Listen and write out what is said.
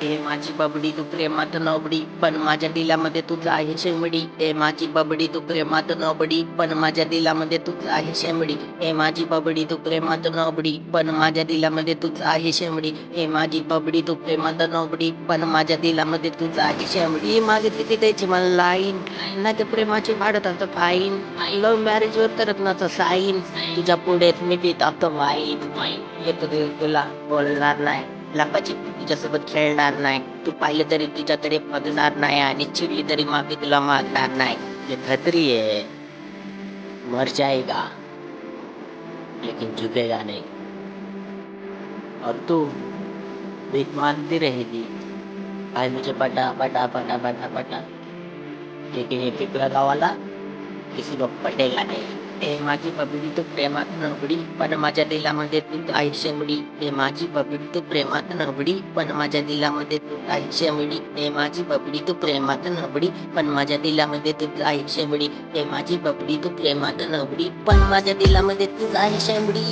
ए माझी बबडी तू प्रेमात नबडी पण माझ्या दिलामध्ये तुझं आहे शेंबडी. ए माझी बबडी तू प्रेमात नबडी पण माझ्या दिलामध्ये तुझं आहे शेंबडी. ए माझी बबडी तू प्रेमात नबडी पण माझ्या दिलामध्ये तुझं आहे शेंबडी. ए माझी बबडी तू प्रेमात नबडी पण माझ्या दिलामध्ये तुझं आहे शेंबडी. मागितली ती त्याची मला लाईन नाही तर प्रेमाची भाडत असतं फाईन. लव्ह मॅरेज वर करत नसतं साईन. तुझ्या पुढे मी पित असतं वाईन. येतो तुला बोलणार नाही लपाची तुझ्यासोबत खेळणार नाही. तू पाहिलं तरी तुझ्याकडे बघणार नाही आणि चिडली तरी माफी तुला मागणार नाही. ये खतरी है, मर जाएगा लेकिन झुकेगा नहीं. और तू भीख मांगती रहेगी भाई मुझे पटा पटा पटा पटा पटा, लेकिन ये पिपला वाला किसी को पटेगा नहीं. ए माझी बबडी तू प्रेमात नबडी पण माझ्या दिलामध्ये तू आहे शेंबडी. ए माझी बबडी तू प्रेमात नबडी पण माझ्या दिलामध्ये तू आहे शेंबडी. ए माझी बबडी तू प्रेमात नबडी पण माझ्या दिलामध्ये तू आहे शेंबडी. ए माझी बबडी तू प्रेमात नबडी पण माझ्या दिलामध्ये तू आहे शेंबडी.